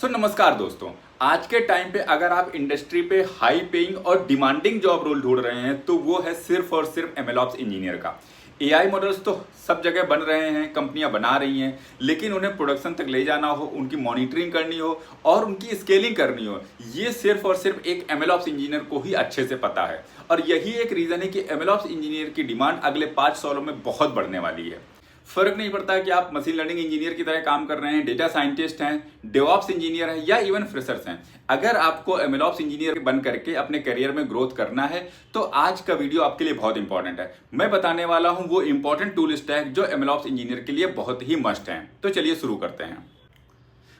नमस्कार दोस्तों। आज के टाइम पे अगर आप इंडस्ट्री पे हाई पेइंग और डिमांडिंग जॉब रोल ढूंढ रहे हैं तो वो है सिर्फ और सिर्फ एमएलओप्स इंजीनियर का। एआई मॉडल्स तो सब जगह बन रहे हैं, कंपनियां बना रही हैं, लेकिन उन्हें प्रोडक्शन तक ले जाना हो, उनकी मॉनिटरिंग करनी हो और उनकी स्केलिंग करनी हो, ये सिर्फ और सिर्फ एक एमएलओप्स इंजीनियर को ही अच्छे से पता है। और यही एक रीजन है कि एमएलओप्स इंजीनियर की डिमांड अगले 5 सालों में बहुत बढ़ने वाली है। फर्क नहीं पड़ता कि आप मशीन लर्निंग इंजीनियर की तरह काम कर रहे हैं, डेटा साइंटिस्ट हैं, डेवऑप्स इंजीनियर हैं या इवन फ्रेशर्स हैं। अगर आपको एमएलओप्स इंजीनियर बन करके अपने करियर में ग्रोथ करना है तो आज का वीडियो आपके लिए बहुत इंपॉर्टेंट है। मैं बताने वाला हूं वो इंपॉर्टेंट टूल स्टैक जो एमएलओप्स इंजीनियर के लिए बहुत ही मस्ट है। तो चलिए शुरू करते हैं।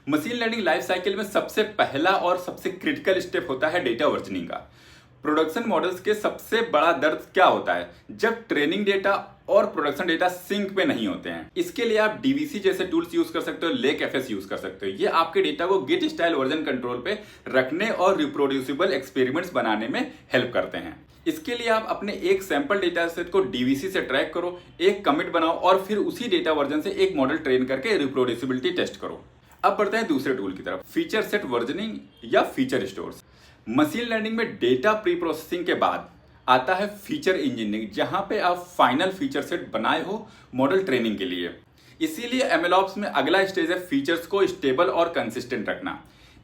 मशीन लर्निंग लाइफ साइकिल में सबसे पहला और सबसे क्रिटिकल स्टेप होता है डेटा वर्जनिंग का। प्रोडक्शन मॉडल्स के सबसे बड़ा दर्द क्या होता है? जब ट्रेनिंग डेटा और प्रोडक्शन डेटा सिंक पे नहीं होते हैं। इसके लिए आप डीवीसी जैसे टूल्स यूज कर सकते हो, लेक एफएस यूज कर सकते हो। ये आपके डेटा को गिट स्टाइल वर्जन कंट्रोल पे रखने और रिप्रोड्यूसिबल एक्सपेरिमेंट्स बनाने में हेल्प करते हैं। इसके लिए आप अपने एक सैंपल डेटा सेट को डीवीसी से ट्रैक करो, एक कमिट बनाओ और फिर उसी डेटा वर्जन से एक मॉडल ट्रेन करके रिप्रोड्यूसिबिलिटी टेस्ट करो। अब बढ़ते हैं दूसरे टूल की तरफ, फीचर सेट वर्जनिंग या फीचर स्टोर्स। मशीन लर्निंग में डेटा प्री प्रोसेसिंग के बाद आता है फीचर इंजीनियरिंग, जहां पे आप फाइनल फीचर सेट बनाए हो मॉडल ट्रेनिंग के लिए। इसीलिए एमएलओप्स में अगला स्टेज है फीचर्स को स्टेबल और कंसिस्टेंट रखना।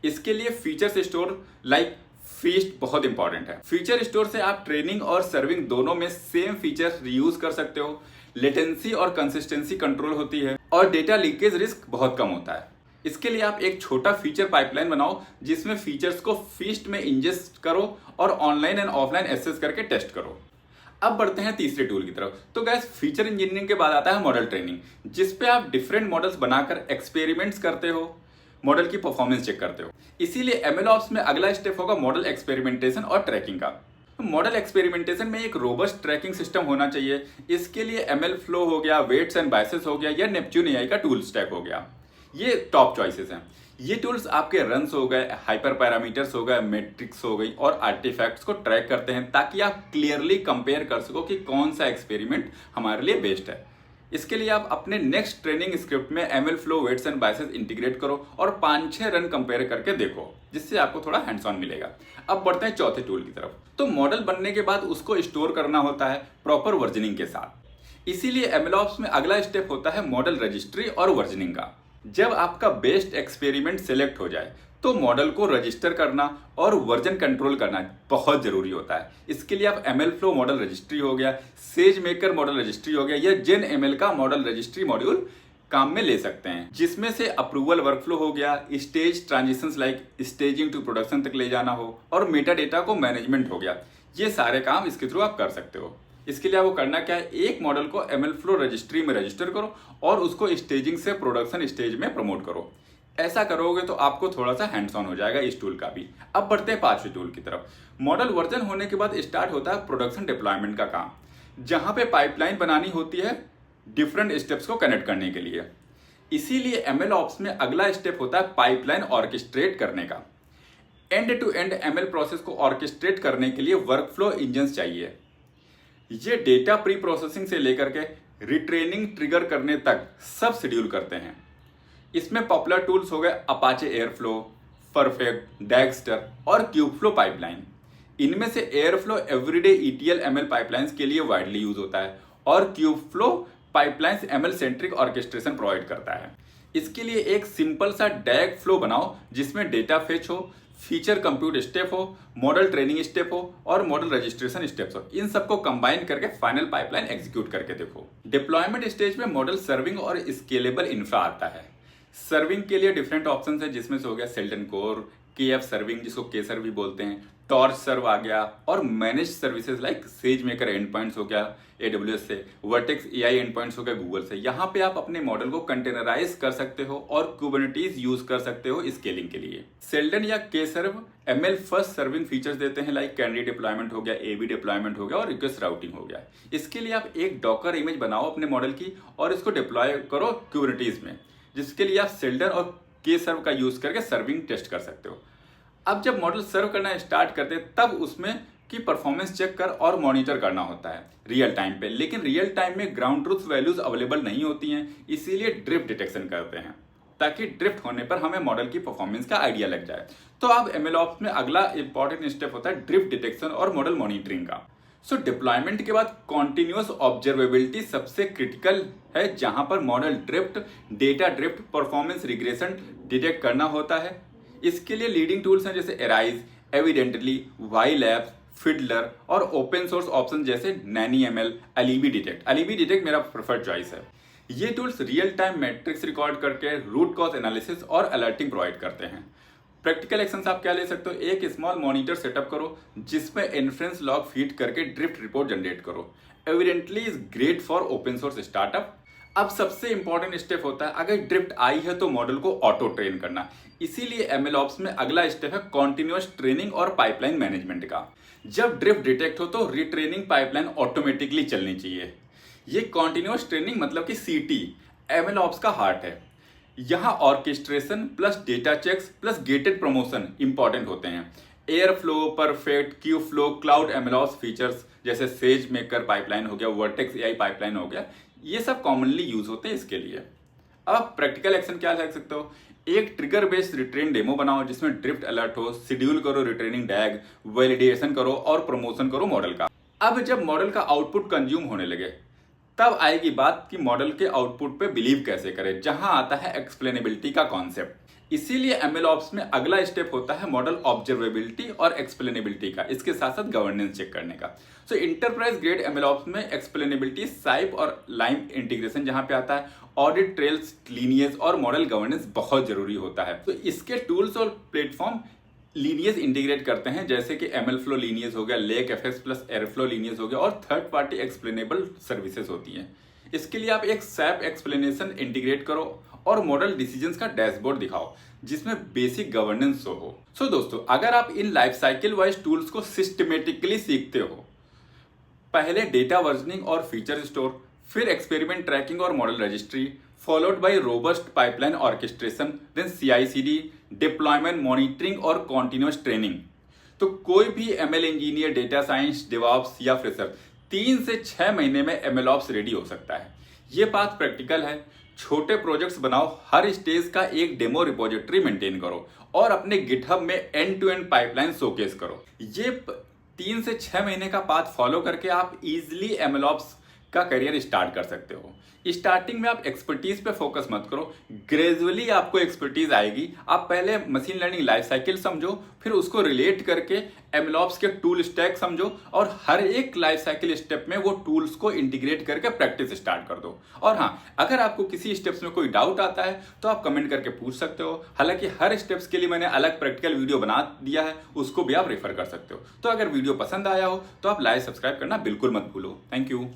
इसके लिए फीचर्स स्टोर लाइक फीस्ट बहुत इंपॉर्टेंट है। फीचर स्टोर से आप ट्रेनिंग और सर्विंग दोनों में सेम फीचर रीयूज कर सकते हो, लेटेंसी और कंसिस्टेंसी कंट्रोल होती है और डेटा लीकेज रिस्क बहुत कम होता है। इसके लिए आप एक छोटा फीचर पाइपलाइन बनाओ जिसमें फीचर्स को फीस्ट में इंजेस्ट करो और ऑनलाइन एंड ऑफलाइन एक्सेस करके टेस्ट करो। अब बढ़ते हैं तीसरे टूल की तरफ। तो गैस, फीचर इंजीनियरिंग के बाद आता है मॉडल ट्रेनिंग, जिसपे आप डिफरेंट मॉडल्स बनाकर एक्सपेरिमेंट्स करते हो, मॉडल की परफॉर्मेंस चेक करते हो। इसीलिए एमएलओप्स में अगला स्टेप होगा मॉडल एक्सपेरिमेंटेशन और ट्रैकिंग का। मॉडल एक्सपेरिमेंटेशन में एक रोबस्ट ट्रैकिंग सिस्टम होना चाहिए। इसके लिए एमएल फ्लो हो गया, वेट्स एंड बायसेस हो गया या नेपच्यून एआई का टूल स्टैक हो गया। ये टॉप चॉइसेस हैं। ये टूल्स आपके रन्स हो गए, हाइपर पैरामीटर्स हो गए, मैट्रिक्स हो गई और आर्टिफैक्ट्स को ट्रैक करते हैं ताकि आप क्लियरली कंपेयर कर सको कि कौन सा एक्सपेरिमेंट हमारे लिए बेस्ट है। इसके लिए आप अपने नेक्स्ट ट्रेनिंग स्क्रिप्ट में ML flow, weights and biases integrate करो और 5-6 रन कंपेयर करके देखो, जिससे आपको थोड़ा हैंड्स ऑन मिलेगा। अब बढ़ते हैं चौथे टूल की तरफ। तो मॉडल बनने के बाद उसको स्टोर करना होता है प्रॉपर वर्जनिंग के साथ। इसीलिए एमएलओप्स में अगला स्टेप होता है मॉडल रजिस्ट्री और वर्जनिंग का। जब आपका बेस्ट एक्सपेरिमेंट सेलेक्ट हो जाए तो मॉडल को रजिस्टर करना और वर्जन कंट्रोल करना बहुत जरूरी होता है। इसके लिए आप एमएल फ्लो मॉडल रजिस्ट्री हो गया, सेज मेकर मॉडल रजिस्ट्री हो गया या जेन एमएल का मॉडल रजिस्ट्री मॉड्यूल काम में ले सकते हैं, जिसमें से अप्रूवल वर्कफ्लो हो गया, stage transitions like staging to production तक ले जाना हो और मेटा डेटा को मैनेजमेंट हो गया। ये सारे काम इसके थ्रू आप कर सकते हो। इसके लिए आपको करना क्या है, एक मॉडल को एमएल फ्लो रजिस्ट्री में रजिस्टर करो और उसको स्टेजिंग से प्रोडक्शन स्टेज में प्रमोट करो। ऐसा करोगे तो आपको थोड़ा सा हैंड्स ऑन हो जाएगा इस टूल का भी। अब बढ़ते हैं पांचवें टूल की तरफ। मॉडल वर्जन होने के बाद स्टार्ट होता है प्रोडक्शन डिप्लॉयमेंट का काम, जहां पे पाइपलाइन बनानी होती है डिफरेंट स्टेप्स को कनेक्ट करने के लिए। इसीलिए एमएलओप्स में अगला स्टेप होता है पाइपलाइन ऑर्केस्ट्रेट करने का। End to end ML process को ऑर्केस्ट्रेट करने के लिए वर्कफ्लो इंजन चाहिए। ये डेटा प्री प्रोसेसिंग से लेकर के रिट्रेनिंग ट्रिगर करने तक सब शेड्यूल करते हैं। इसमें पॉपुलर टूल्स हो गए अपाचे एयरफ्लो, परफेक्ट, डैगस्टर और क्यूबफ्लो पाइपलाइन। इनमें से Airflow everyday ETL ML pipelines के लिए वाइडली यूज होता है और Kubeflow pipelines ML centric orchestration provide करता है। इसके लिए एक सिंपल सा डैग फ्लो बनाओ जिसमें डेटा फेच हो, फीचर कंप्यूट स्टेप हो, मॉडल ट्रेनिंग स्टेप हो और मॉडल रजिस्ट्रेशन स्टेप्स हो। इन सबको कंबाइन करके फाइनल पाइपलाइन एग्जीक्यूट करके देखो। डिप्लॉयमेंट स्टेज में मॉडल सर्विंग और स्केलेबल इंफ्रा आता है। सर्विंग के लिए डिफरेंट ऑप्शंस है, जिसमें से हो गया सेल्टन कोर, केएफ सर्विंग जिसको केसर भी बोलते हैं, टॉर्च सर्व आ गया और manage services like says maker and points हो गया एडब्ल्यूएस से, वर्टेक्स एआई एंड पॉइंट्स हो गया गूगल से। यहाँ पे आप अपने मॉडल को कंटेनराइज कर सकते हो और कुबरनेटीज यूज कर सकते हो स्केलिंग के लिए। सेल्टन या केसर्व एमएल फर्स्ट सर्विंग फीचर्स देते हैं लाइक कैंडी डिप्लॉयमेंट हो गया, एबी डिप्लॉयमेंट हो गया और रिक्वेस्ट राउटिंग हो गया। इसके लिए आप एक डॉकर इमेज बनाओ अपने मॉडल की और इसको डिप्लॉय करो कुबरनेटीज में, जिसके लिए आप सेल्टन और के सर्व का यूज करके सर्विंग टेस्ट कर सकते हो। अब जब मॉडल सर्व करना स्टार्ट करते हैं तब उसमें की परफॉर्मेंस चेक कर और मॉनिटर करना होता है रियल टाइम पे। लेकिन रियल टाइम में ग्राउंड ट्रूथ वैल्यूज अवेलेबल नहीं होती हैं, इसीलिए ड्रिफ्ट डिटेक्शन करते हैं। ताकि ड्रिफ्ट होने पर हमें मॉडल की परफॉर्मेंस का आइडिया लग जाए। तो अब MLOps में अगला इंपॉर्टेंट स्टेप होता है ड्रिफ्ट डिटेक्शन और मॉडल मॉनिटरिंग का। सो डिप्लॉयमेंट के बाद कॉन्टिन्यूअस ऑब्जर्वेबिलिटी सबसे क्रिटिकल है, जहां पर model drift, data drift, performance regression detect करना होता है। इसके लिए लीडिंग टूल्स हैं जैसे Arize, Evidently, WhyLabs, Fiddler और ओपन सोर्स ऑप्शन जैसे NanyML, Alibi डिटेक्ट मेरा प्रेफर्ड चॉइस है। ये tools real time metrics record करके रूट कॉज एनालिसिस और अलर्टिंग प्रोवाइड करते हैं। प्रैक्टिकल एक्शंस आप क्या ले सकते हो? एक स्मॉल मॉनिटर सेटअप करो जिसमें इन्फ्रेंस लॉग फीड करके ड्रिफ्ट रिपोर्ट जनरेट करो। Evidently is great for open source startup. अब सबसे इंपॉर्टेंट स्टेप होता है अगर ड्रिफ्ट आई है तो मॉडल को ऑटो ट्रेन करना। इसीलिए MLOps में अगला स्टेप है कॉन्टिन्यूअस ट्रेनिंग और पाइपलाइन मैनेजमेंट का। जब ड्रिफ्ट डिटेक्ट हो तो रिट्रेनिंग पाइपलाइन ऑटोमेटिकली चलनी चाहिए। ये कॉन्टिन्यूअस ट्रेनिंग मतलब कि CT MLOps का हार्ट है। यहाँ orchestration plus data checks plus gated promotion important होते हैं। Airflow, Prefect, Kubeflow, cloud MLOps features जैसे सेज मेकर पाइपलाइन हो गया, वर्टेक्स AI पाइपलाइन हो गया, ये सब कॉमनली यूज होते हैं इसके लिए। अब प्रैक्टिकल एक्शन क्या लग सकते हो? एक ट्रिगर बेस्ड रिट्रेन डेमो बनाओ जिसमें ड्रिफ्ट अलर्ट हो, शेड्यूल करो रिट्रेनिंग डैग, वैलिडेशन करो और प्रमोशन करो मॉडल का। अब जब मॉडल का आउटपुट कंज्यूम होने लगे तब आएगी बात कि मॉडल के आउटपुट पे बिलीव कैसे करें, जहां आता है एक्सप्लेनेबिलिटी का कॉन्सेप्ट। इसीलिए MLOps में अगला स्टेप होता है मॉडल ऑब्जर्वेबिलिटी और एक्सप्लेनेबिलिटी का, इसके साथ साथ गवर्नेंस चेक करने का। सो इंटरप्राइज ग्रेड MLOps में एक्सप्लेनेबिलिटी, साइप और लाइम इंटीग्रेशन जहां पे आता है, ऑडिट ट्रेल्स, लीनियज और मॉडल गवर्नेंस बहुत जरूरी होता है। तो इसके टूल्स और प्लेटफॉर्म लीनियज इंटीग्रेट करते हैं जैसे कि MLflow लीनियज हो गया, lake FX plus airflow lineage हो गया और थर्ड पार्टी एक्सप्लेनेबल सर्विसेज होती हैं। इसके लिए आप एक SAP एक्सप्लेनेशन इंटीग्रेट करो और मॉडल डिसीजंस का डैशबोर्ड दिखाओ जिसमें बेसिक गवर्नेंस हो। सो दोस्तों, अगर आप in life cycle wise tools को सिस्टमेटिकली सीखते हो, पहले डेटा वर्जनिंग और फीचर स्टोर, फिर एक्सपेरिमेंट ट्रैकिंग और model registry, followed by robust pipeline orchestration, then CI/CD, deployment monitoring और continuous training। तो कोई भी ML engineer, data science, DevOps या फ्रेशर 3 से 6 महीने में MLOps रेडी हो सकता है। ये बात प्रैक्टिकल है। छोटे प्रोजेक्ट्स बनाओ, हर स्टेज का एक डेमो रिपोजिटरी मेंटेन करो और अपने गिटहब में end to end pipeline showcase करो। ये 3 से 6 महीने का पाथ फॉलो करके आप इजिली MLOps का करियर स्टार्ट कर सकते हो। स्टार्टिंग में आप एक्सपर्टीज पे फोकस मत करो, ग्रेजुअली आपको एक्सपर्टीज आएगी। आप पहले मशीन लर्निंग लाइफ साइकिल समझो, फिर उसको रिलेट करके MLOps के टूल स्टैक समझो और हर एक लाइफ साइकिल स्टेप में वो टूल्स को इंटीग्रेट करके प्रैक्टिस स्टार्ट कर दो। और हाँ, अगर आपको किसी स्टेप्स में कोई डाउट आता है तो आप कमेंट करके पूछ सकते हो। हालांकि हर स्टेप्स के लिए मैंने अलग प्रैक्टिकल वीडियो बना दिया है, उसको भी आप रेफर कर सकते हो। तो अगर वीडियो पसंद आया हो तो आप लाइक, सब्सक्राइब करना बिल्कुल मत भूलो। Thank you.